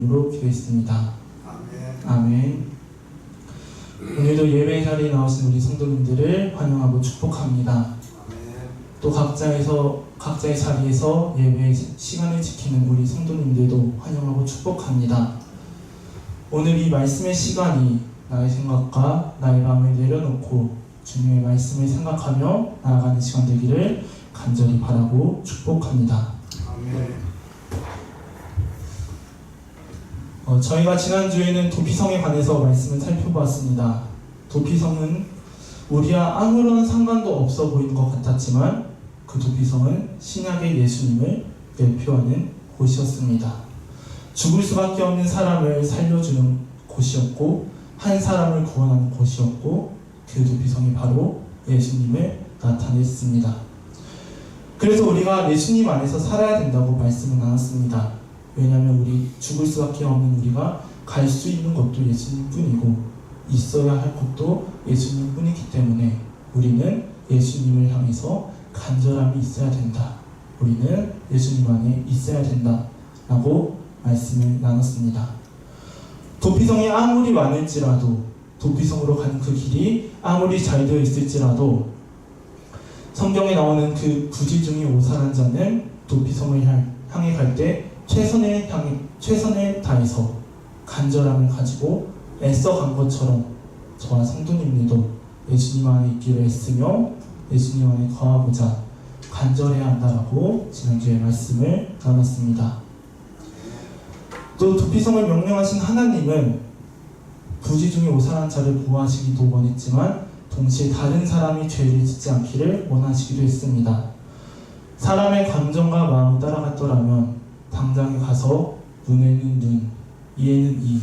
로 기도했습니다. 아멘. 아멘. 오늘도 예배 자리에 나오신 우리 성도님들을 환영하고 축복합니다. 아멘. 또 각자의 자리에서 예배의 시간을 지키는 우리 성도님들도 환영하고 축복합니다. 오늘 이 말씀의 시간이 나의 생각과 나의 마음을 내려놓고 주님의 말씀을 생각하며 나아가는 시간 되기를 간절히 바라고 축복합니다. 아멘. 저희가 지난주에는 도피성에 관해서 말씀을 살펴보았습니다. 도피성은 우리와 아무런 상관도 없어 보이는 것 같았지만 그 도피성은 신약의 예수님을 대표하는 곳이었습니다. 죽을 수밖에 없는 사람을 살려주는 곳이었고 한 사람을 구원하는 곳이었고 그 도피성이 바로 예수님을 나타냈습니다. 그래서 우리가 예수님 안에서 살아야 된다고 말씀을 나눴습니다. 왜냐하면 우리 죽을 수밖에 없는 우리가 갈 수 있는 것도 예수님 뿐이고 있어야 할 것도 예수님 뿐이기 때문에 우리는 예수님을 향해서 간절함이 있어야 된다. 우리는 예수님 안에 있어야 된다. 라고 말씀을 나눴습니다. 도피성이 아무리 많을지라도 도피성으로 가는 그 길이 아무리 잘 되어 있을지라도 성경에 나오는 그 부지 중에 오살한 자는 도피성을 향해 갈 때 최선을 다해서 간절함을 가지고 애써 간 것처럼 저와 성도님들도 예수님 안에 있기를 애쓰며 예수님 안에 거하고자 간절해야 한다라고 지난주에 말씀을 나눴습니다. 또 도피성을 명령하신 하나님은 부지 중에 오살한 자를 구하시기도 원했지만 동시에 다른 사람이 죄를 짓지 않기를 원하시기도 했습니다. 사람의 감정과 마음을 따라갔더라면 당장에 가서 눈에는 눈, 이에는 이,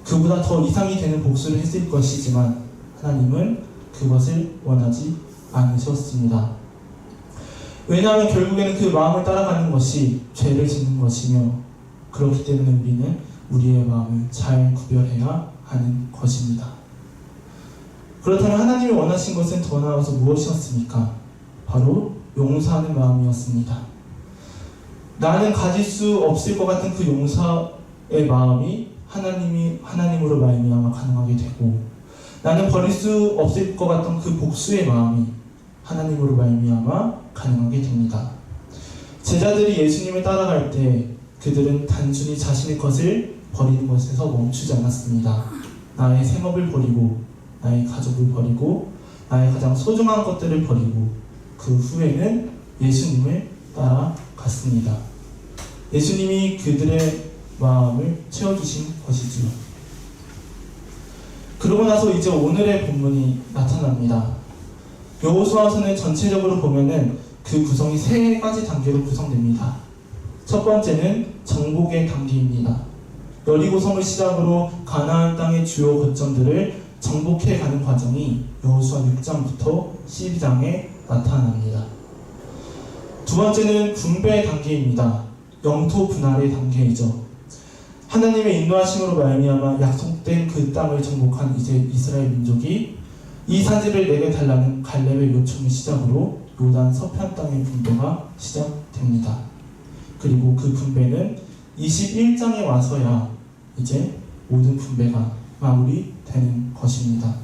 그보다 더 이상이 되는 복수를 했을 것이지만 하나님은 그것을 원하지 않으셨습니다. 왜냐하면 결국에는 그 마음을 따라가는 것이 죄를 짓는 것이며 그렇기 때문에 우리는 우리의 마음을 잘 구별해야 하는 것입니다. 그렇다면 하나님이 원하신 것은 더 나아가서 무엇이었습니까? 바로 용서하는 마음이었습니다. 나는 가질 수 없을 것 같은 그 용서의 마음이 하나님으로 말미암아 가능하게 되고 나는 버릴 수 없을 것 같던 그 복수의 마음이 하나님으로 말미암아 가능하게 됩니다. 제자들이 예수님을 따라갈 때 그들은 단순히 자신의 것을 버리는 것에서 멈추지 않았습니다. 나의 생업을 버리고 나의 가족을 버리고 나의 가장 소중한 것들을 버리고 그 후에는 예수님을 따라갔습니다. 예수님이 그들의 마음을 채워주신 것이지요. 그러고 나서 이제 오늘의 본문이 나타납니다. 여호수아서는 전체적으로 보면은 그 구성이 세 가지 단계로 구성됩니다. 첫 번째는 정복의 단계입니다. 여리고성을 시작으로 가나안 땅의 주요 거점들을 정복해 가는 과정이 여호수아 6장부터 12장에 나타납니다. 두 번째는 분배 단계입니다. 영토 분할의 단계이죠. 하나님의 인도하심으로 말미암아 약속된 그 땅을 정복한 이제 이스라엘 민족이 이 산지를 내게 달라는 갈렙의 요청을 시작으로 요단 서편 땅의 분배가 시작됩니다. 그리고 그 분배는 21장에 와서야 이제 모든 분배가 마무리되는 것입니다.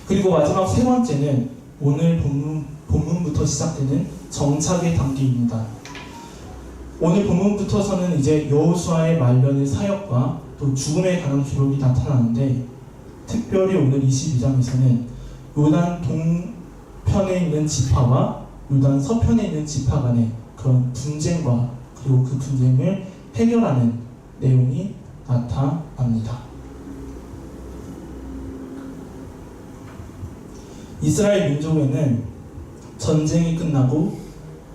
그리고 마지막 세 번째는 오늘 본문부터 시작되는 정착의 단계입니다. 오늘 본문부터서는 이제 여호수아의 말년의 사역과 또 죽음에 관한 기록이 나타나는데 특별히 오늘 22장에서는 요단 동편에 있는 지파와 요단 서편에 있는 지파 간의 그런 분쟁과 그리고 그 분쟁을 해결하는 내용이 나타납니다. 이스라엘 민족에는 전쟁이 끝나고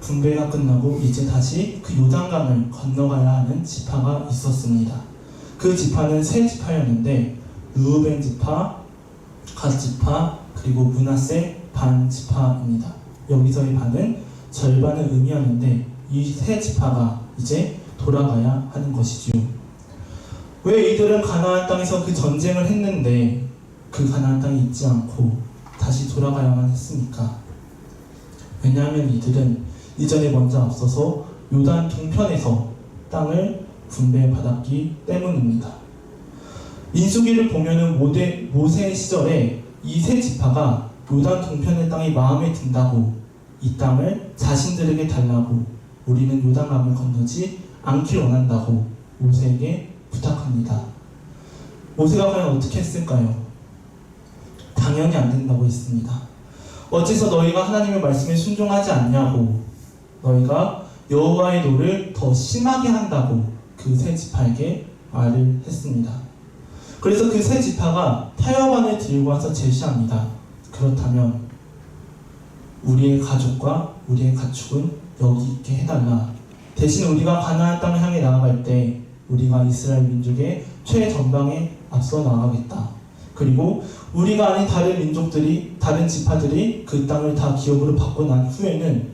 분배가 끝나고 이제 다시 그 요단강을 건너가야 하는 지파가 있었습니다. 그 지파는 세 지파였는데 르우벤 지파, 갓 지파, 그리고 므낫세 반 지파입니다. 여기서의 반은 절반을 의미하는데 이 세 지파가 이제 돌아가야 하는 것이지요. 왜 이들은 가나안 땅에서 그 전쟁을 했는데 그 가나안 땅에 있지 않고 다시 돌아가야만 했습니까? 왜냐하면 이들은 이전에 먼저 앞서서 요단 동편에서 땅을 분배받았기 때문입니다. 민수기를 보면은 모세 시절에 이 세 지파가 요단 동편의 땅이 마음에 든다고 이 땅을 자신들에게 달라고 우리는 요단강을 건너지 않길 원한다고 모세에게 부탁합니다. 모세가 과연 어떻게 했을까요? 당연히 안 된다고 했습니다. 어째서 너희가 하나님의 말씀에 순종하지 않냐고, 너희가 여호와의 도를 더 심하게 한다고 그 세 지파에게 말을 했습니다. 그래서 그 세 지파가 타협안을 들고 와서 제시합니다. 그렇다면 우리의 가족과 우리의 가축은 여기 있게 해달라. 대신 우리가 가나안 땅을 향해 나아갈 때 우리가 이스라엘 민족의 최전방에 앞서 나가겠다. 그리고 우리가 아닌 다른 민족들이, 다른 지파들이 그 땅을 다 기업으로 받고 난 후에는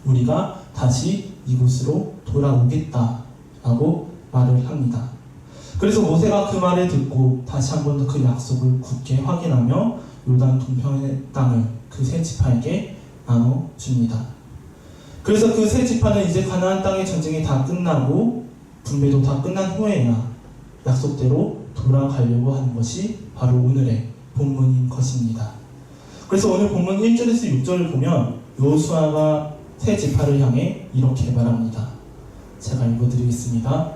우리가 다시 이곳으로 돌아오겠다라고 말을 합니다. 그래서 모세가 그 말을 듣고 다시 한 번 더 그 약속을 굳게 확인하며 요단 동편의 땅을 그 세 지파에게 나눠줍니다. 그래서 그 세 지파는 이제 가나안 땅의 전쟁이 다 끝나고 분배도 다 끝난 후에야 약속대로 돌아가려고 하는 것이 바로 오늘의 본문인 것입니다. 그래서 오늘 본문 1절에서 6절을 보면 여호수아가 세 지파를 향해 이렇게 말합니다. 제가 읽어드리겠습니다.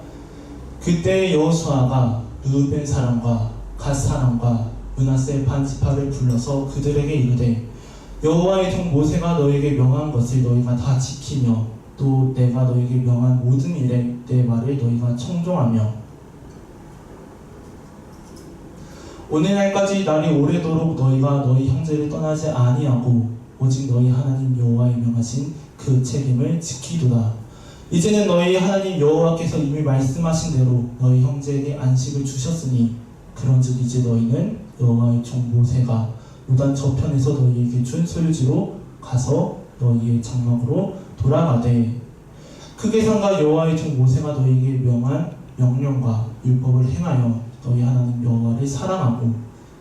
그때 여호수아가 르우벤 사람과 갓 사람과 므낫세 반 지파를 불러서 그들에게 이르되 여호와의 종 모세가 너에게 명한 것을 너희가 다 지키며 또 내가 너에게 명한 모든 일에 내 말을 너희가 청종하며 오늘날까지 날이 오래도록 너희가 너희 형제를 떠나지 아니하고 오직 너희 하나님 여호와의 명하신 그 책임을 지키도다. 이제는 너희 하나님 여호와께서 이미 말씀하신 대로 너희 형제에게 안식을 주셨으니 그런즉 이제 너희는 여호와의 종 모세가 요단 저편에서 너희에게 준 소유지로 가서 너희의 장막으로 돌아가되 크게 산과 여호와의 종 모세가 너희에게 명한 명령과 율법을 행하여 너희 하나님 여호와를 사랑하고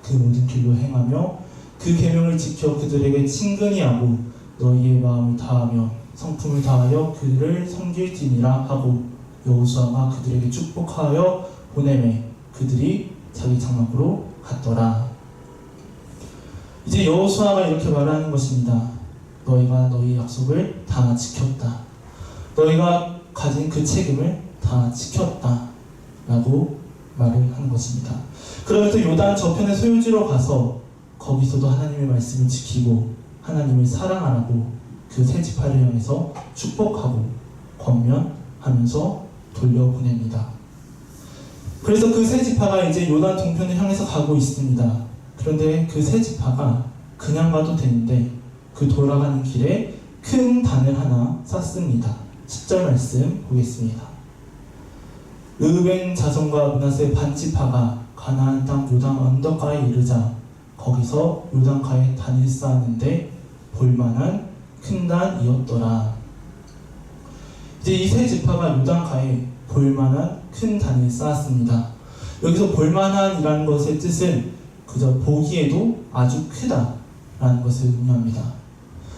그 모든 길로 행하며 그 계명을 지켜 그들에게 친근히 하고 너희의 마음을 다하며 성품을 다하여 그들을 섬길지니라 하고 여호수아가 그들에게 축복하여 보내매 그들이 자기 장막으로 갔더라. 이제 여호수아가 이렇게 말하는 것입니다. 너희가 너희 약속을 다 지켰다. 너희가 가진 그 책임을 다 지켰다. 라고 말을 하는 것입니다. 그러면서 요단 저편의 소유지로 가서 거기서도 하나님의 말씀을 지키고 하나님을 사랑하라고 그 세 지파를 향해서 축복하고 권면하면서 돌려보냅니다. 그래서 그 세 지파가 이제 요단 동편을 향해서 가고 있습니다. 그런데 그 세 지파가 그냥 가도 되는데 그 돌아가는 길에 큰 단을 하나 쌓습니다. 10절 말씀 보겠습니다. 르우벤 자손과 므낫세 반 지파가 가나안 땅 요단 언덕가에 이르자 거기서 요단가에 단을 쌓았는데 볼만한 큰 단이었더라. 이제 이 세 지파가 요단가에 볼만한 큰 단을 쌓았습니다. 여기서 볼만한이라는 것의 뜻은 그저 보기에도 아주 크다라는 것을 의미합니다.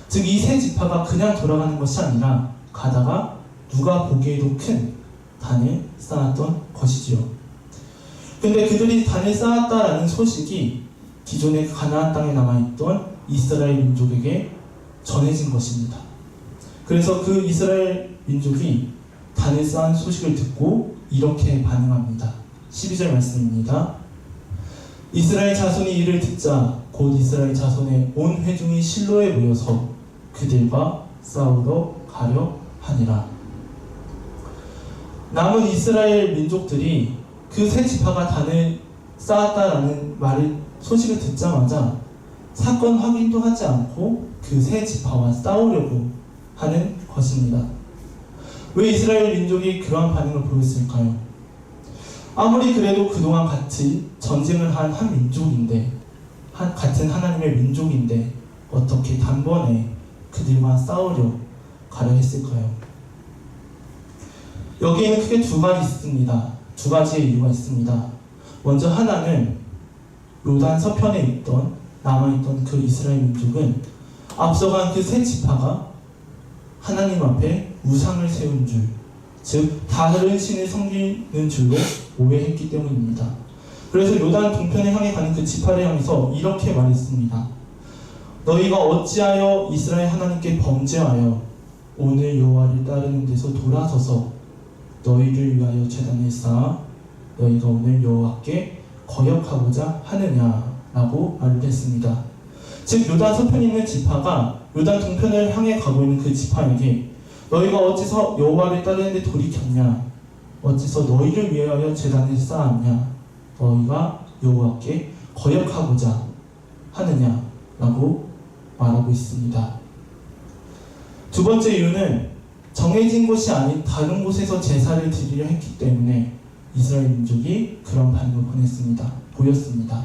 즉 이 세 지파가 그냥 돌아가는 것이 아니라 가다가 누가 보기에도 큰 단을 쌓았던 것이지요. 근데 그들이 단을 쌓았다라는 소식이 기존의 가나안 땅에 남아있던 이스라엘 민족에게 전해진 것입니다. 그래서 그 이스라엘 민족이 단을 쌓은 소식을 듣고 이렇게 반응합니다. 12절 말씀입니다. 이스라엘 자손이 이를 듣자 곧 이스라엘 자손의 온 회중이 실로에 모여서 그들과 싸우러 가려 하니라. 남은 이스라엘 민족들이 그 세 지파가 단을 쌓았다라는 소식을 듣자마자 사건 확인도 하지 않고 그 세 지파와 싸우려고 하는 것입니다. 왜 이스라엘 민족이 그러한 반응을 보였을까요? 아무리 그래도 그동안 같이 전쟁을 한 한 민족인데 같은 하나님의 민족인데 어떻게 단번에 그들과 싸우려 가려 했을까요? 여기에는 크게 두 가지 있습니다. 두 가지의 이유가 있습니다. 먼저 하나는 요단 서편에 남아있던 그 이스라엘 민족은 앞서간 그 세 지파가 하나님 앞에 우상을 세운 줄 즉 다른 신을 섬기는 줄로 오해했기 때문입니다. 그래서 요단 동편에 향해 가는 그 지파를 향해서 이렇게 말했습니다. 너희가 어찌하여 이스라엘 하나님께 범죄하여 오늘 여호와를 따르는 데서 돌아서서 너희를 위하여 제단을 쌓아 너희가 오늘 여호와께 거역하고자 하느냐라고 말을 했습니다. 즉 요단 서편에 있는 지파가 요단 동편을 향해 가고 있는 그 지파에게 너희가 어찌서 여호와를 따르는데 돌이켰냐, 어찌서 너희를 위하여 제단을 쌓았냐, 너희가 여호와께 거역하고자 하느냐라고 말하고 있습니다. 두 번째 이유는 정해진 곳이 아닌 다른 곳에서 제사를 드리려 했기 때문에 이스라엘 민족이 그런 반응을 보였습니다.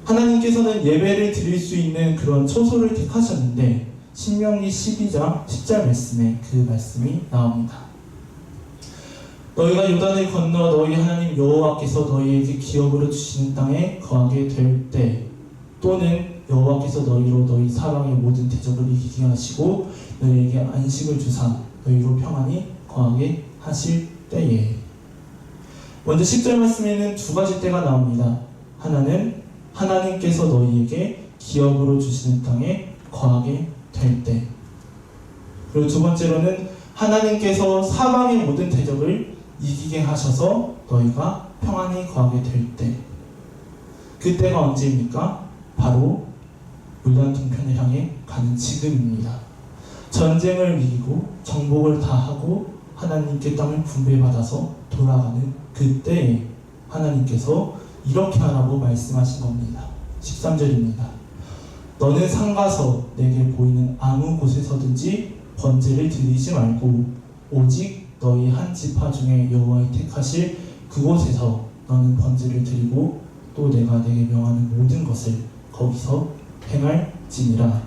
하나님께서는 예배를 드릴 수 있는 그런 처소를 택하셨는데 신명기 12장 10절 말씀에 그 말씀이 나옵니다. 너희가 요단을 건너 너희 하나님 여호와께서 너희에게 기업으로 주시는 땅에 거하게 될 때, 또는 여호와께서 너희로 너희 사방의 모든 대적을 이기게 하시고 너희에게 안식을 주사 너희로 평안히 거하게 하실 때에. 먼저 10절 말씀에는 두 가지 때가 나옵니다. 하나는 하나님께서 너희에게 기업으로 주시는 땅에 거하게 될 때, 그리고 두 번째로는 하나님께서 사방의 모든 대적을 이기게 하셔서 너희가 평안히 거하게 될 때. 그때가 언제입니까? 바로 요단 동편을 향해 가는 지금입니다. 전쟁을 이기고 정복을 다 하고 하나님께 땅을 분배받아서 돌아가는 그때에 하나님께서 이렇게 하라고 말씀하신 겁니다. 13절입니다. 너는 상가서 내게 보이는 아무 곳에서든지 번제를 드리지 말고 오직 너희 한 지파 중에 여호와의 택하실 그곳에서 너는 번제를 드리고 또 내가 내게 명하는 모든 것을 거기서 행할지니라.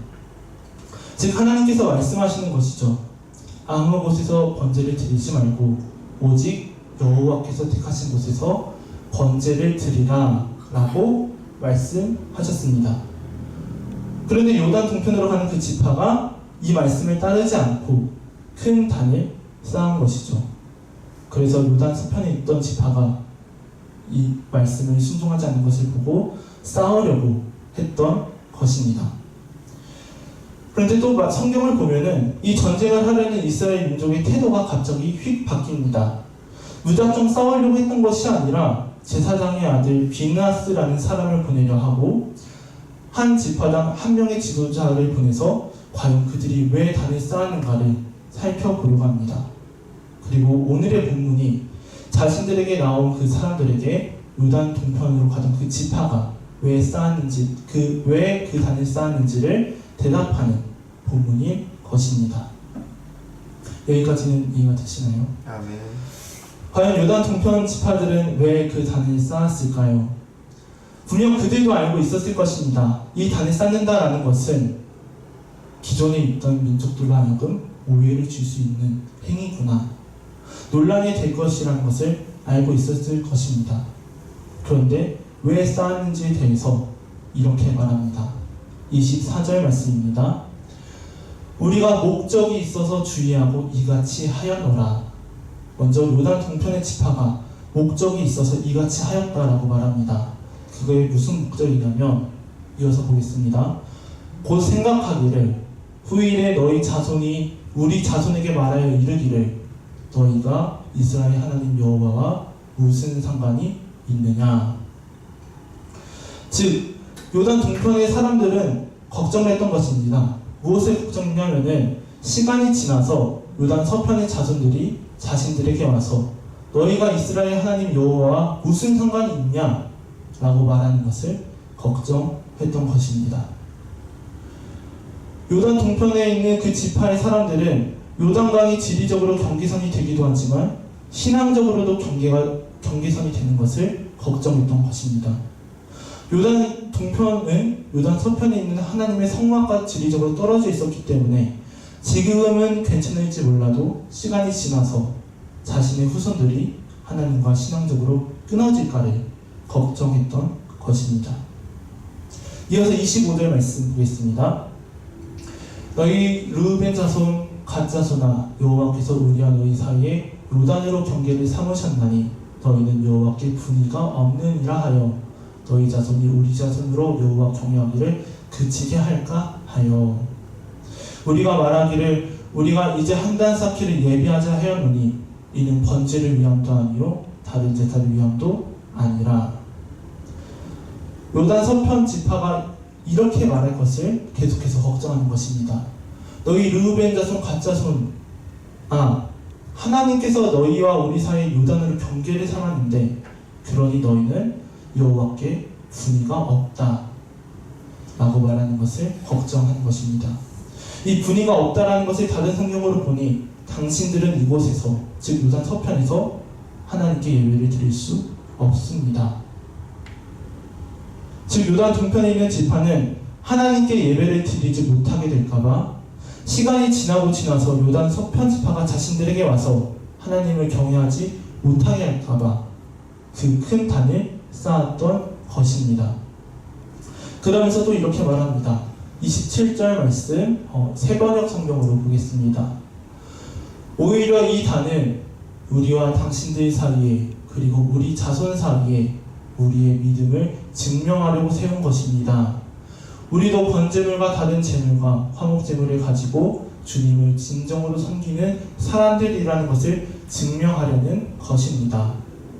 즉 하나님께서 말씀하시는 것이죠. 아무 곳에서 번제를 드리지 말고 오직 여호와께서 택하신 곳에서 번제를 드리라 라고 말씀하셨습니다. 그런데 요단 동편으로 가는 그 지파가 이 말씀을 따르지 않고 큰 단을 쌓은 것이죠. 그래서 요단 서편에 있던 지파가 이 말씀을 순종하지 않는 것을 보고 싸우려고 했던 것입니다. 그런데 또 성경을 보면은 이 전쟁을 하려는 이스라엘 민족의 태도가 갑자기 휙 바뀝니다. 무작정 싸우려고 했던 것이 아니라 제사장의 아들 비느하스라는 사람을 보내려 하고 한 지파당 한 명의 지도자를 보내서 과연 그들이 왜 단을 쌓았는가를 살펴보려고 합니다. 그리고 오늘의 본문이 자신들에게 나온 그 사람들에게 요단 동편으로 가던 그 지파가 왜 쌓았는지, 왜 그 단을 쌓았는지를 대답하는 본문인 것입니다. 여기까지는 이해가 되시나요? 아멘. 과연 요단 동편 지파들은 왜 그 단을 쌓았을까요? 분명 그들도 알고 있었을 것입니다. 이 단을 쌓는다라는 것은 기존에 있던 민족들로 하여금 오해를 줄 수 있는 행위구나, 논란이 될 것이라는 것을 알고 있었을 것입니다. 그런데 왜 쌓았는지에 대해서 이렇게 말합니다. 24절 말씀입니다. 우리가 목적이 있어서 주의하고 이같이 하였노라. 먼저 요단 동편의 지파가 목적이 있어서 이같이 하였다라고 말합니다. 그거의 무슨 목적이냐면, 이어서 보겠습니다. 곧 생각하기를 후일에 너희 자손이 우리 자손에게 말하여 이르기를 너희가 이스라엘 하나님 여호와와 무슨 상관이 있느냐. 즉 요단 동편의 사람들은 걱정을 했던 것입니다. 무엇을 걱정했냐면은 시간이 지나서 요단 서편의 자손들이 자신들에게 와서 너희가 이스라엘 하나님 여호와와 무슨 상관이 있냐 라고 말하는 것을 걱정했던 것입니다. 요단 동편에 있는 그 지파의 사람들은 요단강이 지리적으로 경계선이 되기도 하지만 신앙적으로도 경계선이 되는 것을 걱정했던 것입니다. 요단 동편은 요단 서편에 있는 하나님의 성막과 지리적으로 떨어져 있었기 때문에 지금은 괜찮을지 몰라도 시간이 지나서 자신의 후손들이 하나님과 신앙적으로 끊어질까를 걱정했던 것입니다. 이어서 25절 말씀 보겠습니다. 너희 르우벤 자손 가짜소나 여호와께서 우리와 너희 사이에 요단으로 경계를 삼으셨나니 너희는 여호와께 분의가 없느니라 하여 너희 자손이 우리 자손으로 여호와 경외하기를 그치게 할까 하여 우리가 말하기를 우리가 이제 한단 쌓기를 예비하자 하였노니 이는 번제를 위함도 아니요 다른 제사를 위함도 아니라. 요단 서편 지파가 이렇게 말할 것을 계속해서 걱정하는 것입니다. 너희 르우벤 자손 갓 자손 하나님께서 너희와 우리 사이에 요단으로 경계를 삼았는데 그러니 너희는 여호와께 분의가 없다 라고 말하는 것을 걱정하는 것입니다. 이 분의가 없다라는 것을 다른 성경으로 보니 당신들은 이곳에서 즉 요단 서편에서 하나님께 예배를 드릴 수 없습니다. 즉 요단 동편에 있는 지파는 하나님께 예배를 드리지 못하게 될까봐 시간이 지나서 요단 서편 지파가 자신들에게 와서 하나님을 경외하지 못하게 할까봐 그 큰 단을 쌓았던 것입니다. 그러면서 또 이렇게 말합니다. 27절 말씀 새번역 성경으로 보겠습니다. 오히려 이 단은 우리와 당신들 사이에 그리고 우리 자손 사이에 우리의 믿음을 증명하려고 세운 것입니다. 우리도 번제물과 다른 제물과 화목제물을 가지고 주님을 진정으로 섬기는 사람들이라는 것을 증명하려는 것입니다.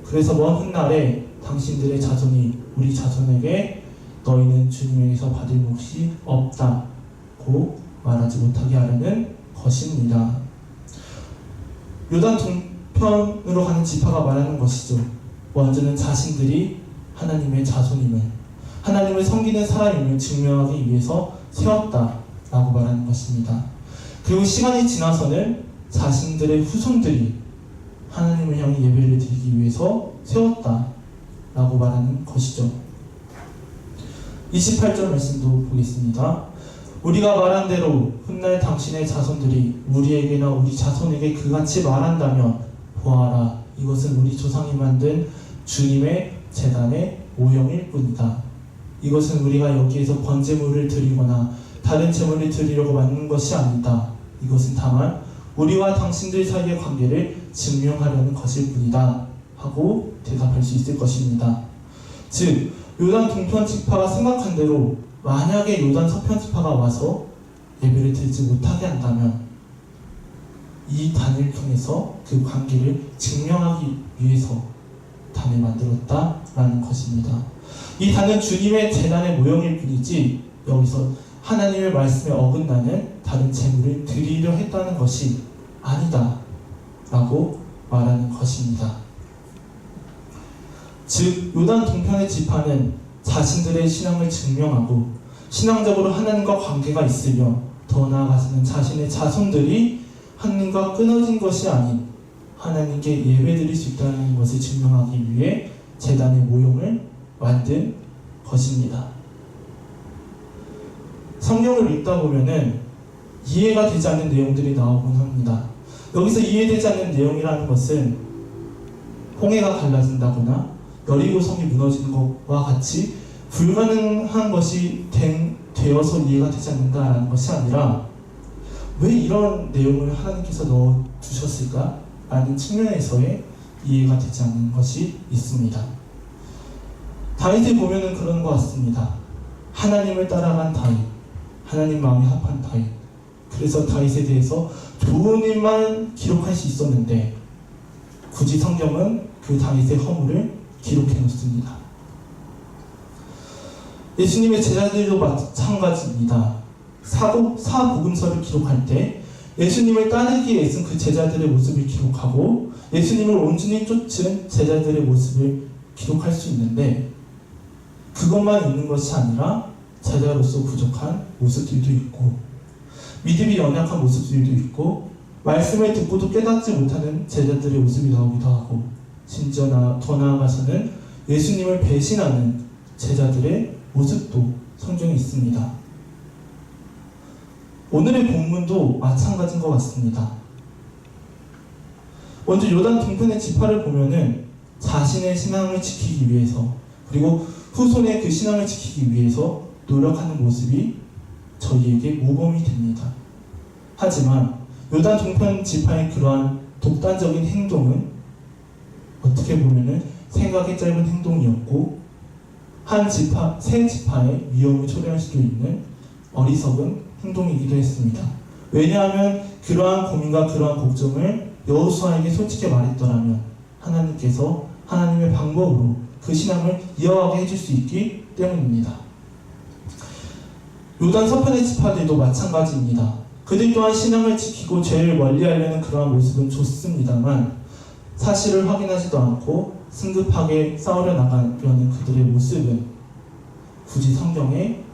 그래서 먼 훗날에 당신들의 자손이 우리 자손에게 너희는 주님에게서 받을 몫이 없다고 말하지 못하게 하려는 것입니다. 요단 동편으로 가는 지파가 말하는 것이죠. 먼저는 자신들이 하나님의 자손임을, 하나님을 섬기는 사람임을 증명하기 위해서 세웠다라고 말하는 것입니다. 그리고 시간이 지나서는 자신들의 후손들이 하나님을 향해 예배를 드리기 위해서 세웠다라고 말하는 것이죠. 28절 말씀도 보겠습니다. 우리가 말한 대로 훗날 당신의 자손들이 우리에게나 우리 자손에게 그같이 말한다면 보아라, 이것은 우리 조상이 만든 주님의 제단의 모형일 뿐이다. 이것은 우리가 여기에서 번제물을 드리거나 다른 제물을 드리려고 만든 것이 아니다. 이것은 다만 우리와 당신들 사이의 관계를 증명하려는 것일 뿐이다 하고 대답할 수 있을 것입니다. 즉 요단 동편 지파가 생각한 대로 만약에 요단 서편 지파가 와서 예배를 드리지 못하게 한다면 이 단을 통해서 그 관계를 증명하기 위해서 단을 만들었다라는 것입니다. 이 단은 주님의 제단의 모형일 뿐이지 여기서 하나님의 말씀에 어긋나는 다른 제물을 드리려 했다는 것이 아니다 라고 말하는 것입니다. 즉 요단 동편의 지파는 자신들의 신앙을 증명하고 신앙적으로 하나님과 관계가 있으며 더 나아가서는 자신의 자손들이 하나님과 끊어진 것이 아닌 하나님께 예배드릴 수 있다는 것을 증명하기 위해 제단의 모형을 만든 것입니다. 성경을 읽다 보면은 이해가 되지 않는 내용들이 나오곤 합니다. 여기서 이해되지 않는 내용이라는 것은 홍해가 갈라진다거나 여리고성이 무너지는 것과 같이 불가능한 것이 되어서 이해가 되지 않는다라는 것이 아니라 왜 이런 내용을 하나님께서 넣어두셨을까? 라는 측면에서의 이해가 되지 않는 것이 있습니다. 다윗을 보면은 그런 것 같습니다. 하나님을 따라간 다윗, 하나님 마음이 합한 다윗. 그래서 다윗에 대해서 좋은 일만 기록할 수 있었는데 굳이 성경은 그 다윗의 허물을 기록해 놓습니다. 예수님의 제자들도 마찬가지입니다. 사복음서를 기록할 때 예수님을 따르기에 애쓴 그 제자들의 모습을 기록하고 예수님을 온전히 쫓은 제자들의 모습을 기록할 수 있는데 그것만 있는 것이 아니라 제자로서 부족한 모습들도 있고 믿음이 연약한 모습들도 있고 말씀을 듣고도 깨닫지 못하는 제자들의 모습이 나오기도 하고 심지어 더 나아가서는 예수님을 배신하는 제자들의 모습도 성경에 있습니다. 오늘의 본문도 마찬가지인 것 같습니다. 먼저 요단 동편의 지파를 보면은 자신의 신앙을 지키기 위해서 그리고 후손의 그 신앙을 지키기 위해서 노력하는 모습이 저희에게 모범이 됩니다. 하지만 요단 동편 지파의 그러한 독단적인 행동은 어떻게 보면은 생각이 짧은 행동이었고 새 지파의 위험을 초래할 수도 있는 어리석은 행동이기도 했습니다. 왜냐하면 그러한 고민과 그러한 걱정을 여호수아에게 솔직히 말했더라면 하나님께서 하나님의 방법으로 그 신앙을 이어가게 해줄 수 있기 때문입니다. 요단 서편의 지파들도 마찬가지입니다. 그들 또한 신앙을 지키고 죄를 멀리하려는 그러한 모습은 좋습니다만 사실을 확인하지도 않고 승급하게 싸우려 나가려는 그들의 모습은 굳이 성경에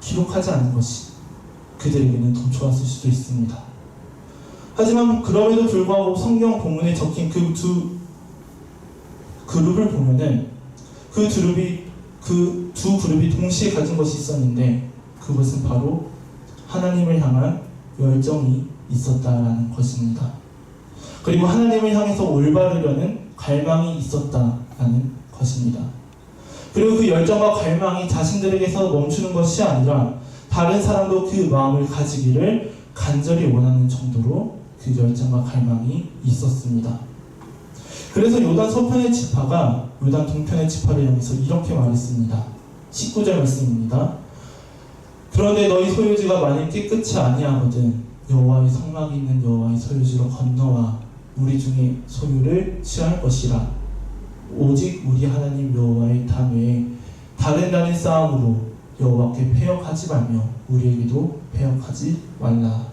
기록하지 않은 것이 그들에게는 더 좋았을 수도 있습니다. 하지만 그럼에도 불구하고 성경 본문에 적힌 그 두 그룹을 보면은 그 두 그룹이 동시에 가진 것이 있었는데 그것은 바로 하나님을 향한 열정이 있었다라는 것입니다. 그리고 하나님을 향해서 올바르려는 갈망이 있었다라는 것입니다. 그리고 그 열정과 갈망이 자신들에게서 멈추는 것이 아니라 다른 사람도 그 마음을 가지기를 간절히 원하는 정도로 그 열정과 갈망이 있었습니다. 그래서 요단 서편의 지파가 요단 동편의 지파를 향해서 이렇게 말했습니다. 19절 말씀입니다. 그런데 너희 소유지가 만일 깨끗이 아니하거든 여호와의 성막이 있는 여호와의 소유지로 건너와 우리 중에 소유를 취할 것이라. 오직 우리 하나님 여호와의 단 외에 다른 싸움으로 여호와께 패역하지 말며 우리에게도 패역하지 말라.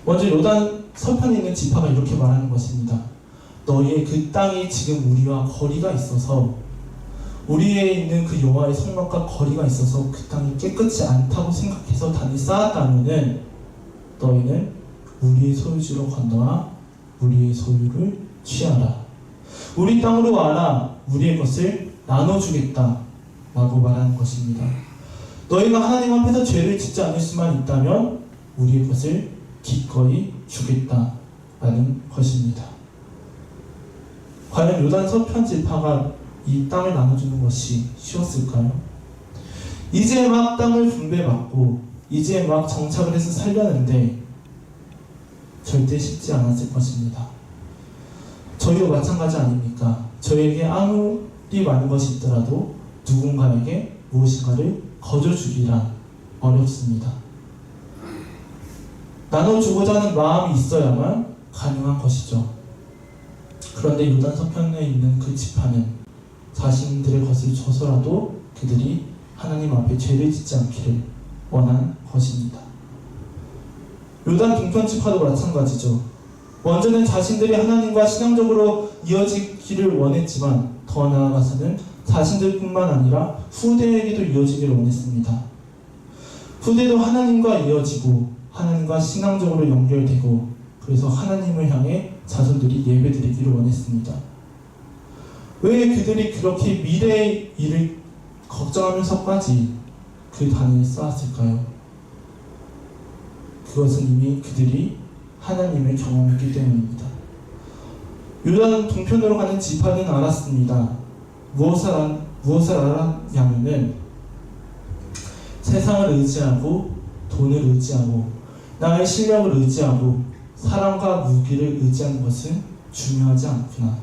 먼저 요단 서편에 있는 지파가 이렇게 말하는 것입니다. 너희의 그 땅이 지금 우리와 거리가 있어서 우리에 있는 그 여호와의 성막과 거리가 있어서 그 땅이 깨끗지 않다고 생각해서 단을 쌓았다면은 너희는 우리의 소유지로 건너와 우리의 소유를 취하라. 우리 땅으로 와라. 우리의 것을 나눠주겠다 라고 말하는 것입니다. 너희가 하나님 앞에서 죄를 짓지 않을 수만 있다면 우리의 것을 기꺼이 주겠다라는 것입니다. 과연 요단 서편 지파가 이 땅을 나눠주는 것이 쉬웠을까요? 이제 막 땅을 분배받고 이제 막 정착을 해서 살려는데 절대 쉽지 않았을 것입니다. 저희도 마찬가지 아닙니까? 저에게 아무리 많은 것이 있더라도 누군가에게 무엇인가를 거저주기란 어렵습니다. 나눠주고자 하는 마음이 있어야만 가능한 것이죠. 그런데 요단 서편에 있는 그 지파는 자신들의 것을 줘서라도 그들이 하나님 앞에 죄를 짓지 않기를 원한 것입니다. 요단 동편 지파도 마찬가지죠. 먼저는 자신들이 하나님과 신앙적으로 이어지기를 원했지만 더 나아가서는 자신들뿐만 아니라 후대에게도 이어지기를 원했습니다. 후대도 하나님과 이어지고 하나님과 신앙적으로 연결되고 그래서 하나님을 향해 자손들이 예배드리기를 원했습니다. 왜 그들이 그렇게 미래의 일을 걱정하면서까지 그 단을 쌓았을까요? 그것은 이미 그들이 하나님을 경험했기 때문입니다. 요단 동편으로 가는 지파는 알았습니다. 무엇을 알았냐면은 세상을 의지하고 돈을 의지하고 나의 실력을 의지하고 사람과 무기를 의지하는 것은 중요하지 않구나.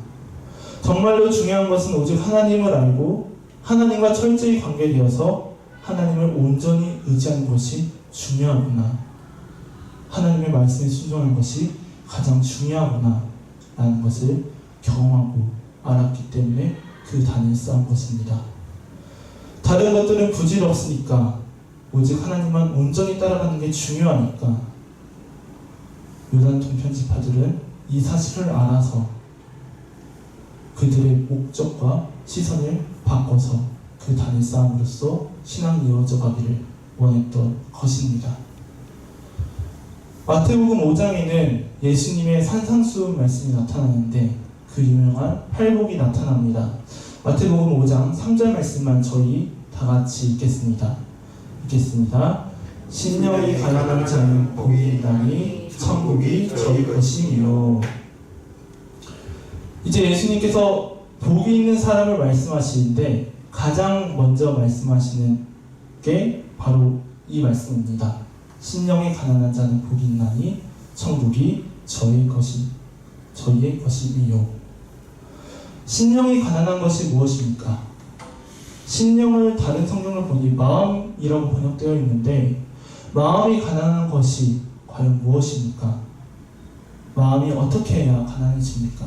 정말로 중요한 것은 오직 하나님을 알고 하나님과 철저히 관계되어서 하나님을 온전히 의지하는 것이 중요하구나. 하나님의 말씀에 순종하는 것이 가장 중요하구나 라는 것을 경험하고 알았기 때문에 그 단을 쌓은 것입니다. 다른 것들은 부질없으니까 오직 하나님만 온전히 따라가는 게 중요하니까 요단 동편 지파들은 이 사실을 알아서 그들의 목적과 시선을 바꿔서 그 단을 쌓음으로써 신앙이 이어져 가기를 원했던 것입니다. 마태복음 5장에는 예수님의 산상수훈 말씀이 나타나는데 그 유명한 팔복이 나타납니다. 마태복음 5장 3절 말씀만 저희 다 같이 읽겠습니다. 신령이 가난한 자는 복이 있나니 천국이 저희 것이며. 이제 예수님께서 복이 있는 사람을 말씀하시는데 가장 먼저 말씀하시는 게 바로 이 말씀입니다. 신령이 가난한 자는 복이 있나니 천국이 저희의 것이니요. 심령이 가난한 것이 무엇입니까? 심령을 다른 성경을 보니 마음이라고 번역되어 있는데 마음이 가난한 것이 과연 무엇입니까? 마음이 어떻게 해야 가난해집니까?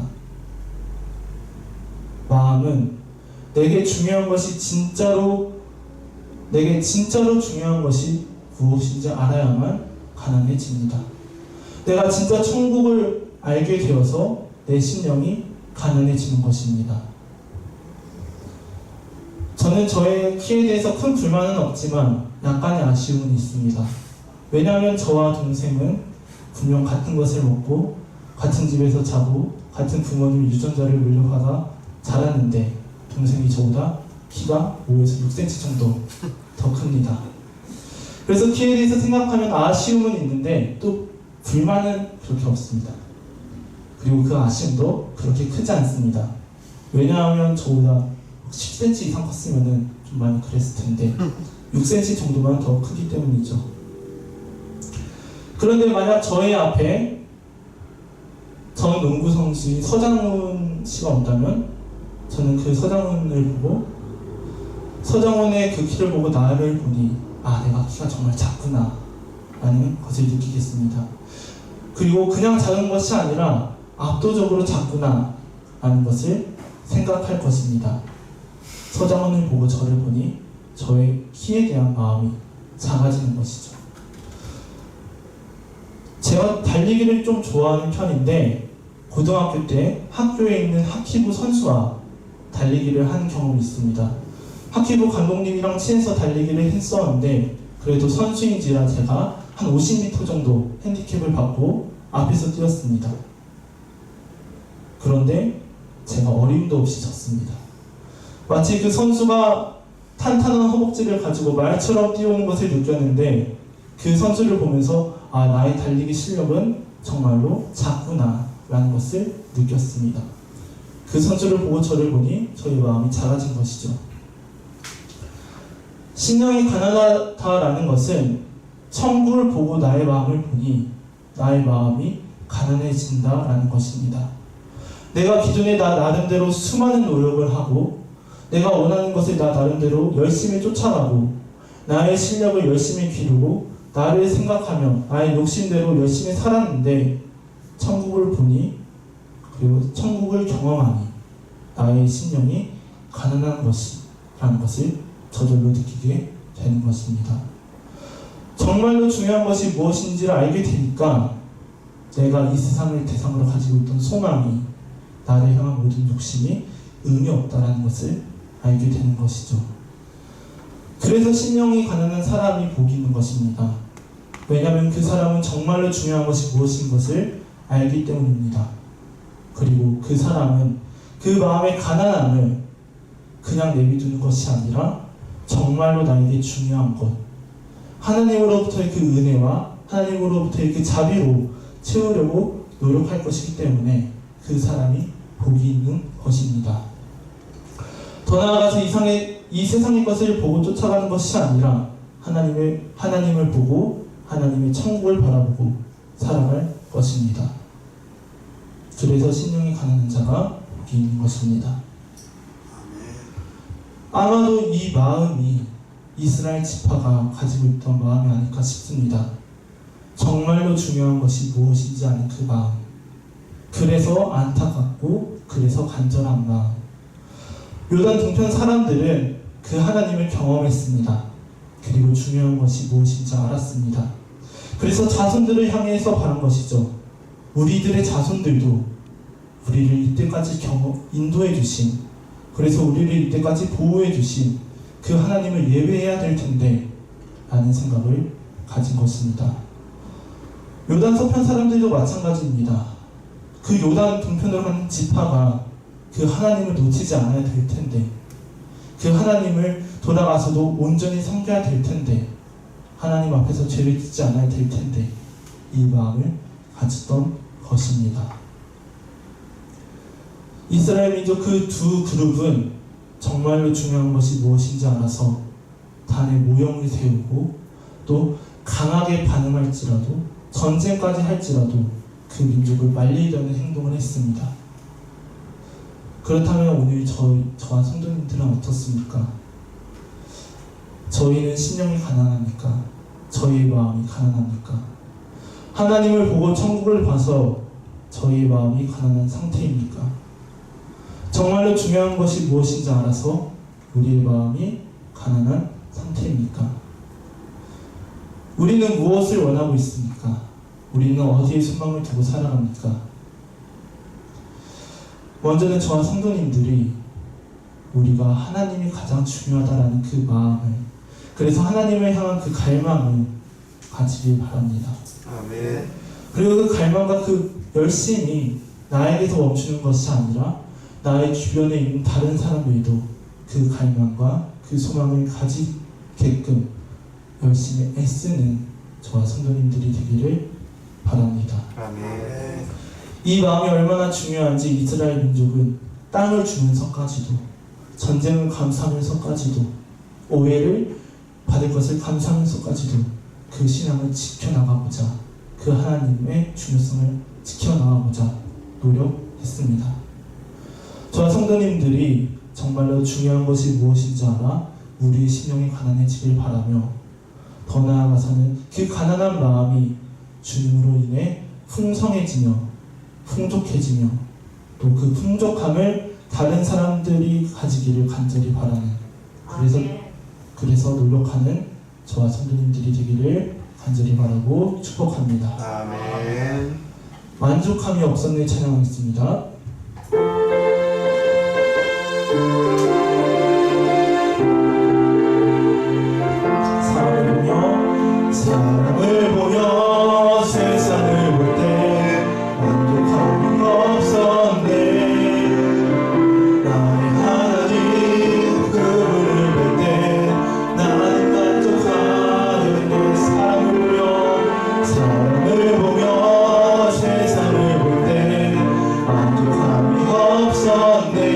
마음은 내게 진짜로 중요한 것이 무엇인지 알아야만 가난해집니다. 내가 진짜 천국을 알게 되어서 내 심령이 가난해지는 것입니다. 저는 저의 키에 대해서 큰 불만은 없지만 약간의 아쉬움은 있습니다. 왜냐하면 저와 동생은 분명 같은 것을 먹고 같은 집에서 자고 같은 부모님 유전자를 물려받아 자랐는데 동생이 저보다 키가 5에서 6cm 정도 더 큽니다. 그래서 키에 대해서 생각하면 아쉬움은 있는데 또 불만은 그렇게 없습니다. 그리고 그 아쉬움도 그렇게 크지 않습니다. 왜냐하면 저보다 10cm 이상 컸으면 좀 많이 그랬을 텐데 6cm 정도만 더 크기 때문이죠. 그런데 만약 저의 앞에 전 농구 선수 서장훈 씨가 온다면 저는 그 서장훈을 보고 서장훈의 그 키를 보고 나를 보니 내가 키가 정말 작구나 라는 것을 느끼겠습니다. 그리고 그냥 작은 것이 아니라 압도적으로 작구나 라는 것을 생각할 것입니다. 서장훈을 보고 저를 보니 저의 키에 대한 마음이 작아지는 것이죠. 제가 달리기를 좀 좋아하는 편인데 고등학교 때 학교에 있는 하키부 선수와 달리기를 한 경험이 있습니다. 하키부 감독님이랑 친해서 달리기를 했었는데 그래도 선수인지라 제가 한 50m 정도 핸디캡을 받고 앞에서 뛰었습니다. 그런데 제가 어림도 없이 졌습니다. 마치 그 선수가 탄탄한 허벅지를 가지고 말처럼 뛰어오는 것을 느꼈는데 그 선수를 보면서 나의 달리기 실력은 정말로 작구나 라는 것을 느꼈습니다. 그 선수를 보고 저를 보니 저의 마음이 작아진 것이죠. 심령이 가난하다라는 것은 천국을 보고 나의 마음을 보니 나의 마음이 가난해진다라는 것입니다. 내가 기존에 나 나름대로 수많은 노력을 하고 내가 원하는 것을 나 나름대로 열심히 쫓아가고 나의 실력을 열심히 기르고 나를 생각하며 나의 욕심대로 열심히 살았는데 천국을 보니 그리고 천국을 경험하니 나의 심령이 가난한 것이라는 것을 저절로 느끼게 되는 것입니다. 정말로 중요한 것이 무엇인지를 알게 되니까 내가 이 세상을 대상으로 가지고 있던 소망이 나를 향한 모든 욕심이 의미 없다는 것을 알게 되는 것이죠. 그래서 심령이 가난한 사람이 복이 있는 것입니다. 왜냐하면 그 사람은 정말로 중요한 것이 무엇인 것을 알기 때문입니다. 그리고 그 사람은 그 마음의 가난함을 그냥 내비두는 것이 아니라 정말로 나에게 중요한 것, 하나님으로부터의 그 은혜와 하나님으로부터의 그 자비로 채우려고 노력할 것이기 때문에 그 사람이 복이 있는 것입니다. 더 나아가서 이 세상의 것을 보고 쫓아가는 것이 아니라 하나님을 보고 하나님의 천국을 바라보고 살아갈 것입니다. 그래서 심령이 가난한 자가 복이 있는 것입니다. 아마도 이 마음이 이스라엘 지파가 가지고 있던 마음이 아닐까 싶습니다. 정말로 중요한 것이 무엇인지 아는 그 마음. 그래서 안타깝고 그래서 간절한 마음. 요단 동편 사람들은 그 하나님을 경험했습니다. 그리고 중요한 것이 무엇인지 알았습니다. 그래서 자손들을 향해서 바란 것이죠. 우리들의 자손들도 우리를 이때까지 인도해 주신, 그래서 우리를 이때까지 보호해 주신 그 하나님을 예배해야 될 텐데 라는 생각을 가진 것입니다. 요단 서편 사람들도 마찬가지입니다. 그 요단 동편으로 가는 지파가 그 하나님을 놓치지 않아야 될 텐데, 그 하나님을 돌아가서도 온전히 섬겨야 될 텐데, 하나님 앞에서 죄를 짓지 않아야 될 텐데 이 마음을 가졌던 것입니다. 이스라엘 민족 그 두 그룹은 정말로 중요한 것이 무엇인지 알아서 단의 모형을 세우고 또 강하게 반응할지라도 전쟁까지 할지라도 그 민족을 말리려는 행동을 했습니다. 그렇다면 오늘 저와 성도님들은 어떻습니까? 저희는 심령이 가난합니까? 저희의 마음이 가난합니까? 하나님을 보고 천국을 봐서 저희의 마음이 가난한 상태입니까? 정말로 중요한 것이 무엇인지 알아서 우리의 마음이 가난한 상태입니까? 우리는 무엇을 원하고 있습니까? 우리는 어디에 소망을 두고 살아갑니까? 먼저는 저와 성도님들이 우리가 하나님이 가장 중요하다라는 그 마음을, 그래서 하나님을 향한 그 갈망을 가지길 바랍니다. 아멘. 그리고 그 갈망과 그 열심이 나에게서 멈추는 것이 아니라 나의 주변에 있는 다른 사람들도 그 갈망과 그 소망을 가지게끔 열심히 애쓰는 저와 성도님들이 되기를 바랍니다. 아멘. 이 마음이 얼마나 중요한지 이스라엘 민족은 땅을 주면서까지도, 전쟁을 감수하면서까지도, 오해를 받을 것을 감수하면서까지도 그 신앙을 지켜나가보자, 그 하나님의 중요성을 지켜나가보자 노력했습니다. 저와 성도님들이 정말로 중요한 것이 무엇인지 알아 우리의 심령이 가난해지길 바라며, 더 나아가서는 그 가난한 마음이 주님으로 인해 풍성해지며 풍족해지며 또 그 풍족함을 다른 사람들이 가지기를 간절히 바라는, 그래서 노력하는 저와 성도님들이 되기를 간절히 바라고 축복합니다. 아멘. 만족함이 없었네 찬양하겠습니다. 사람을 보며 세상을 볼 때 만족함이 없었네. 나의 하나님 그분을 볼 때 나는 만족하는데, 사람을 보며 세상을 볼 때 만족함이 없었네.